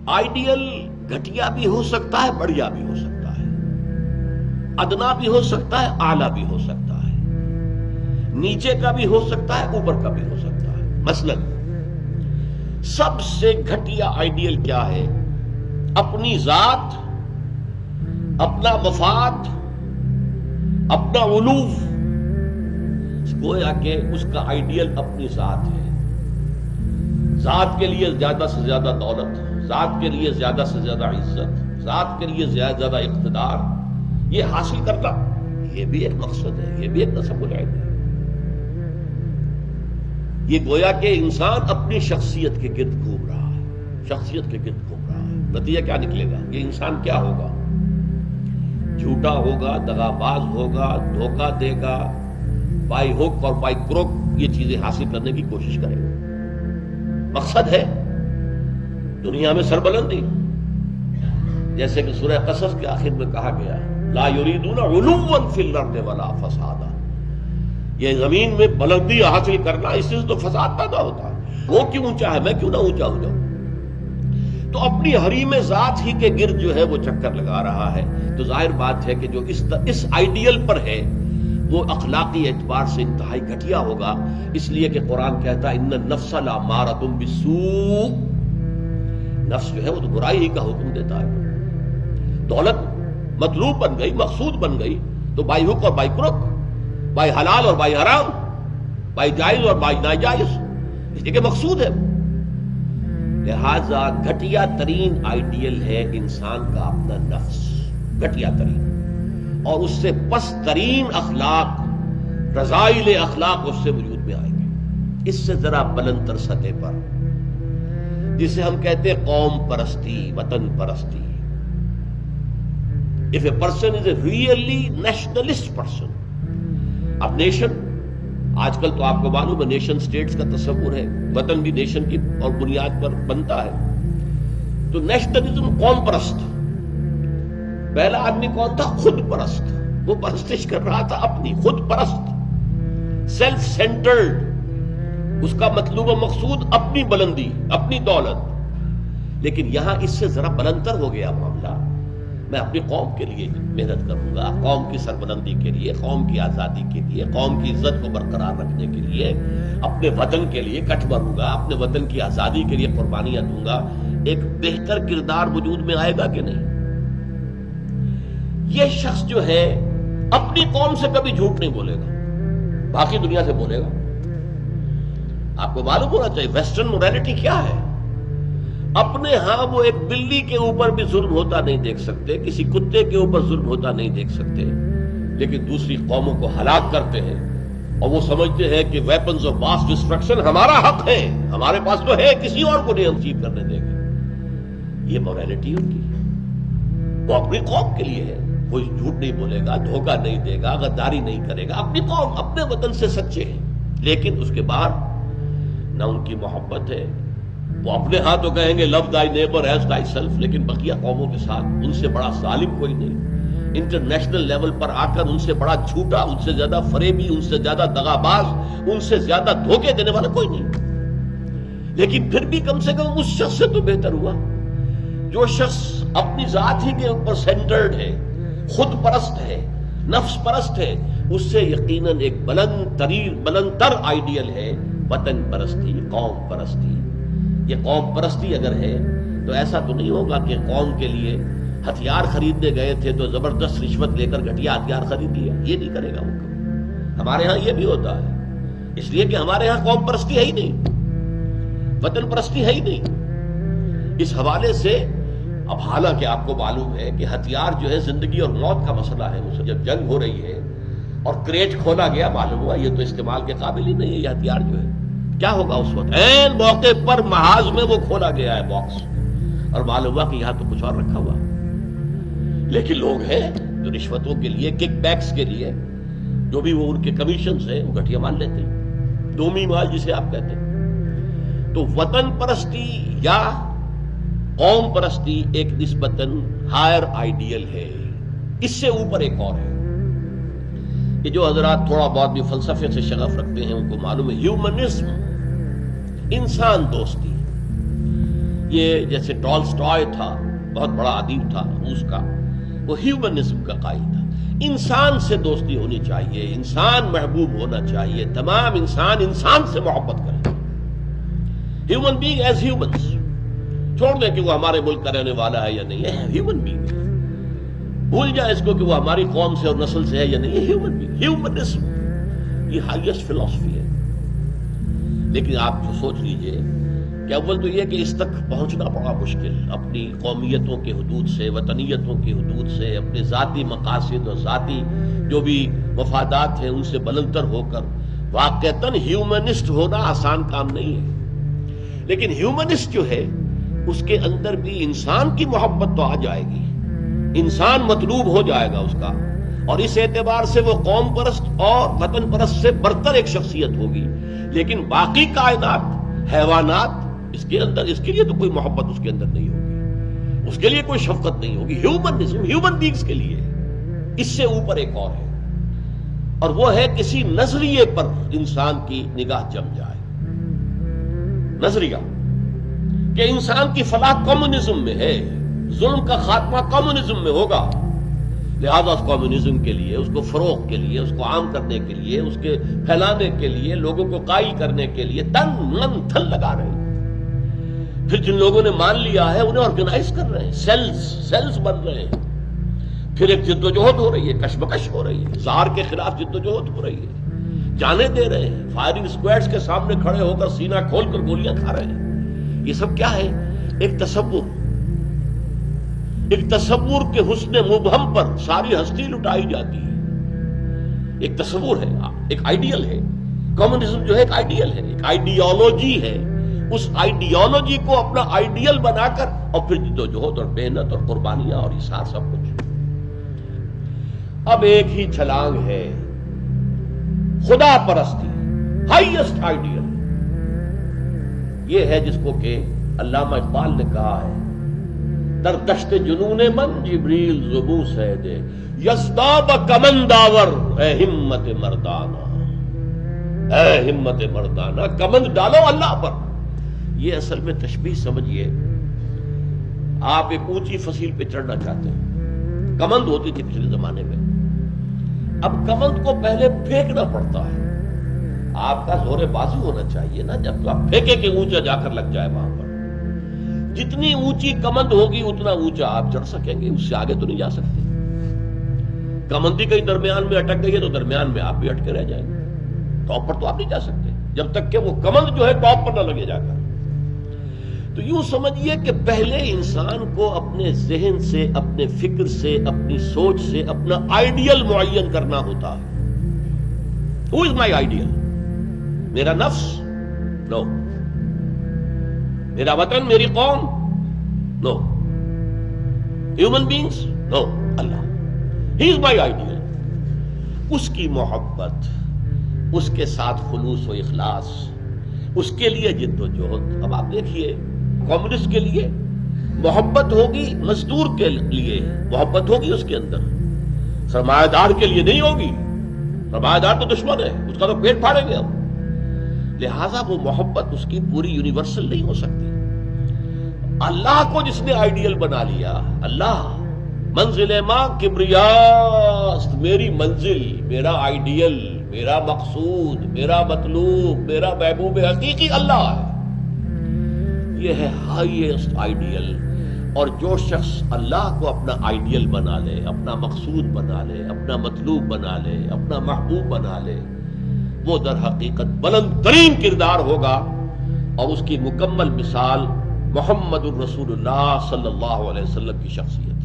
Ideal گھٹیا بھی ہو سکتا ہے، بڑھیا بھی ہو سکتا ہے، ادنا بھی ہو سکتا ہے، اعلیٰ بھی ہو سکتا ہے، نیچے کا بھی ہو سکتا ہے، اوپر کا بھی ہو سکتا ہے۔ مثلا سب سے گھٹیا آئیڈیل کیا ہے؟ اپنی ذات، اپنا مفاد، اپنا علوف۔ گویا کہ اس کا آئیڈیل اپنی ذات ہے، ذات کے لیے زیادہ سے زیادہ دولت، ذات کے لیے زیادہ سے زیادہ عزت، ذات کے لیے زیادہ سے زیادہ اقتدار، یہ حاصل کرنا، یہ بھی ایک مقصد ہے، یہ بھی ایک نصب العین ہے۔ یہ گویا کہ انسان اپنی شخصیت کے گرد گھوم رہا ہے، شخصیت کے گرد گھوم رہا ہے۔ نتیجہ کیا نکلے گا؟ یہ انسان کیا ہوگا؟ جھوٹا ہوگا، دغاباز ہوگا، دھوکہ دے گا، بائی ہوک اور بائی کروک یہ چیزیں حاصل کرنے کی کوشش کرے گا۔ مقصد ہے دنیا میں سربلندی، جیسے کہ سورہ قصص کے آخر میں کہا گیا، لا یریدون علوا فی الارض ولا فسادا۔ یہ زمین میں بلندی حاصل کرنا، اس سے تو فساد پیدا ہوتا ہے۔ وہ کیوں اونچا ہے، میں کیوں نہ اونچا ہو جاؤں؟ تو اپنی حریم ذات ہی کے گرد جو ہے وہ چکر لگا رہا ہے۔ تو ظاہر بات ہے کہ جو اس آئیڈیل پر ہے وہ اخلاقی اعتبار سے انتہائی گھٹیا ہوگا، اس لیے کہ قرآن کہتا ہے ان النفس لامارۃ بالسوء، نفس جو ہے وہ تو برائی ہی کا حکم دیتا ہے۔ دولت مطلوب بن گئی، مقصود بن گئی، تو بائی حق اور بائی کروک، بائی حلال اور بائی حرام، بائی جائز اور بائی ناجائز، اس لیے کہ مقصود ہے۔ لہذا گھٹیا ترین آئیڈیل ہے انسان کا اپنا نفس، گھٹیا ترین، اور اس سے پست ترین اخلاق، رذائل اخلاق اس سے وجود میں آئیں گے۔ اس سے ذرا بلند تر سطح پر، جسے ہم کہتے ہیں قوم پرستی، وطن پرستی۔ If a person is a really nationalist person، اب نیشن، آج کل تو آپ کو معلوم ہے نیشن سٹیٹس کا تصور ہے، وطن بھی نیشن کی اور بنیاد پر بنتا ہے۔ تو نیشنلزم قوم پرست، پہلا آدمی کون تھا؟ خود پرست، وہ پرستش کر رہا تھا اپنی، خود پرست، سیلف سینٹرڈ، اس کا مطلوب و مقصود اپنی بلندی، اپنی دولت۔ لیکن یہاں اس سے ذرا بلندتر ہو گیا معاملہ، میں اپنی قوم کے لیے محنت کروں گا، قوم کی سربلندی کے لیے، قوم کی آزادی کے لیے، قوم کی عزت کو برقرار رکھنے کے لیے، اپنے وطن کے لیے کٹ مروں گا، اپنے وطن کی آزادی کے لیے قربانیاں دوں گا۔ ایک بہتر کردار وجود میں آئے گا کہ نہیں؟ یہ شخص جو ہے اپنی قوم سے کبھی جھوٹ نہیں بولے گا، باقی دنیا سے بولے گا۔ آپ کو معلوم ہونا چاہیے ویسٹرن مورالٹی کیا ہے۔ اپنے ہاں وہ ایک بلی کے اوپر بھی ظلم ہوتا نہیں دیکھ سکتے، کسی کتے کے اوپر ظلم ہوتا نہیں دیکھ سکتے، لیکن دوسری قوموں کو ہلاک کرتے ہیں، اور وہ سمجھتے ہیں کہ ویپنز آف ماس ڈسٹرکشن ہمارا حق ہے، ہمارے پاس تو ہے، کسی اور کو نہیں اچیو کرنے دیں گے۔ یہ مورالٹی ان کی، وہ اپنی قوم کے لیے ہے، کوئی جھوٹ نہیں بولے گا، دھوکہ نہیں دے گا، غداری نہیں کرے گا، اپنی قوم، اپنے وطن سے سچے ہیں۔ لیکن اس کے بعد نہ ان کی محبت ہے، وہ اپنے ہاں تو کہیں گے love thy neighbour as thyself, لیکن بقیہ قوموں کے ساتھ ان سے بڑا ظالم کوئی نہیں۔ انٹرنیشنل لیول پر آ کر ان سے بڑا جھوٹا، ان سے زیادہ فریبی، ان سے زیادہ دغاباز، ان سے زیادہ دھوکے دینے والا کوئی نہیں۔ لیکن پھر بھی کم سے کم اس شخص سے تو بہتر ہوا جو شخص اپنی ذات ہی کے اوپر سینٹرڈ ہے، خود پرست ہے، نفس پرست ہے۔ اس سے یقیناً ایک بلند تر آئیڈیل ہے وطن پرستی، قوم پرستی۔ یہ قوم پرستی اگر ہے تو ایسا تو نہیں ہوگا کہ قوم کے لیے ہتھیار خریدنے گئے تھے تو زبردست رشوت لے کر گھٹیا ہتھیار خرید لیا، یہ نہیں کرے گا وہ کبھی۔ ہمارے ہاں یہ بھی ہوتا ہے، اس لیے کہ ہمارے ہاں قوم پرستی ہے ہی نہیں، وطن پرستی ہے ہی نہیں۔ اس حوالے سے اب حالانکہ آپ کو معلوم ہے کہ ہتھیار جو ہے زندگی اور موت کا مسئلہ ہے، اس سے جب جنگ ہو رہی ہے اور کریٹ کھولا گیا، معلوم ہوا یہ تو استعمال کے قابل ہی نہیں ہے یہ ہتھیار جو ہے، کیا ہوگا اس وقت؟ عین موقع پر محاذ میں وہ کھولا گیا ہے باکس، اور معلوم ہوا کہ یہاں تو کچھ اور رکھا ہوا۔ لیکن لوگ ہیں جو رشوتوں کے لیے، کک بیکس کے لیے، جو بھی وہ ان کے کمیشنز ہیں، وہ گھٹیا مال لیتے ہیں، دومی مال جسے آپ کہتے ہیں۔ تو وطن پرستی یا قوم پرستی ایک نسبتاً ہائر آئیڈیل ہے۔ اس سے اوپر ایک اور ہے کہ جو حضرات تھوڑا بہت بھی فلسفے سے شغف رکھتے ہیں ان کو معلوم ہے، ہیومنزم، انسان دوستی۔ یہ جیسے ٹالسٹائے تھا، بہت بڑا ادیب تھا روس کا، وہ ہیومنزم کا قائل تھا. انسان سے دوستی ہونی چاہیے، انسان محبوب ہونا چاہیے، تمام انسان سے محبت کریں. ہیومن بینگ ایز ہیومنس، چھوڑ دیں کہ وہ ہمارے ملک کا رہنے والا ہے یا نہیں ہے، ہیومن بینگ ہے. بھول جائیں اس کو کہ وہ ہماری قوم سے اور نسل سے ہے یا نہیں ہے، ہیومن بینگ. ہیومنزم یہ ہائیسٹ فلسفی ہے. لیکن آپ جو سوچ لیجئے کہ اول تو یہ کہ اس تک پہنچنا بڑا مشکل، اپنی قومیتوں کے حدود سے، وطنیتوں کے حدود سے، اپنے ذاتی مقاصد اور ذاتی جو بھی مفادات ہیں ان سے بلندتر ہو کر واقعتاً ہیومنسٹ ہونا آسان کام نہیں ہے. لیکن ہیومنسٹ جو ہے اس کے اندر بھی انسان کی محبت تو آ جائے گی، انسان مطلوب ہو جائے گا اس کا، اور اس اعتبار سے وہ قوم پرست اور وطن پرست سے برتر ایک شخصیت ہوگی. لیکن باقی کائنات، حیوانات، اس کے اندر اس کے لیے تو کوئی محبت اس کے اندر نہیں ہوگی، اس کے لیے کوئی شفقت نہیں ہوگی. ہیومنزم ہیومن بینگز کے لیے اس سے اوپر ایک اور ہے، اور وہ ہے کسی نظریے پر انسان کی نگاہ جم جائے. نظریہ کہ انسان کی فلاح کمیونزم میں ہے، ظلم کا خاتمہ کمیونزم میں ہوگا، لہذا اس کمیونزم کے لیے، اس کو فروغ کے لیے، اس کو عام کرنے کے لیے، اس کے پھیلانے کے لیے، لوگوں کو قائل کرنے کے لیے تن من تھن لگا رہے ہیں. پھر جن لوگوں نے مان لیا ہے انہیں آرگنائز کر رہے ہیں، سیلز بن رہے ہیں. پھر ایک جدوجہد ہو رہی ہے، کشمکش ہو رہی ہے، زہر کے خلاف جدوجہد ہو رہی ہے، جانے دے رہے ہیں، فائرنگ اسکواڈز کے سامنے کھڑے ہو کر سینہ کھول کر گولیاں کھا رہے ہیں. یہ سب کیا ہے؟ ایک تصور کے حسن مبہم پر ساری ہستی لٹائی جاتی ہے. ایک تصور ہے، ایک آئیڈیل ہے. کمیونزم جو ہے ایک آئیڈیل ہے، ایک آئیڈیالوجی ہے. اس آئیڈیالوجی کو اپنا آئیڈیل بنا کر اور پھر جدوجہد اور محنت اور قربانیاں اور ایثار سب کچھ. اب ایک ہی چھلانگ ہے، خدا پرستی، ہائیسٹ آئیڈیل. یہ ہے جس کو کہ علامہ اقبال نے کہا ہے، در دشت جنون من جبریل زبوں سے دے یزداب کمنداور، اے ہمت مردانہ، اے ہمت مردانہ، کمند ڈالو اللہ پر. یہ اصل میں تشبیہ سمجھیے، آپ ایک اونچی فصیل پہ چڑھنا چاہتے ہیں، کمند ہوتی تھی پچھلے زمانے میں. اب کمند کو پہلے پھینکنا پڑتا ہے. آپ کا زور بازی ہونا چاہیے نا، جب تو آپ پھینکے کہ اونچا جا کر لگ جائے وہاں پر. جتنی اونچی کمند ہوگی اتنا اونچا آپ چڑھ سکیں گے، اس سے آگے تو نہیں جا سکتے. کمندی کہیں درمیان میں اٹک گئی ہے تو درمیان میں آپ بھی اٹکے رہ جائیں گے، ٹاپ پر تو آپ نہیں جا سکتے جب تک کہ وہ کمند جو ہے ٹاپ پر نہ لگے جا کر. تو یوں سمجھیے کہ پہلے انسان کو اپنے ذہن سے، اپنے فکر سے، اپنی سوچ سے اپنا آئیڈیل معین کرنا ہوتا ہے. Who is my ideal؟ میرا نفس؟ نو. میرا وطن، میری قوم؟ No. Human beings? No. Allah. He is my ideal. اس کی محبت، اس کے ساتھ خلوص و اخلاص، اس کے لیے جد و جہد. اب آپ دیکھیے، کمیونسٹ کے لیے محبت ہوگی، مزدور کے لیے محبت ہوگی اس کے اندر، سرمایہ دار کے لیے نہیں ہوگی. سرمایہ دار تو دشمن ہے، اس کا تو پیٹ پھاڑیں گے ہم. لہذا وہ محبت اس کی پوری یونیورسل نہیں ہو سکتی. اللہ کو جس نے آئیڈیل بنا لیا، اللہ منزل ماں کبریاست، میری منزل، میرا آئیڈیل، میرا مقصود، میرا مطلوب، میرا محبوب حقیقی اللہ ہے. یہ ہے ہائیسٹ آئیڈیل. اور جو شخص اللہ کو اپنا آئیڈیل بنا لے، اپنا مقصود بنا لے، اپنا مطلوب بنا لے، اپنا محبوب بنا لے، وہ در حقیقت بلند ترین کردار ہوگا. اور اس کی مکمل مثال محمد الرسول اللہ صلی اللہ علیہ وسلم کی شخصیت.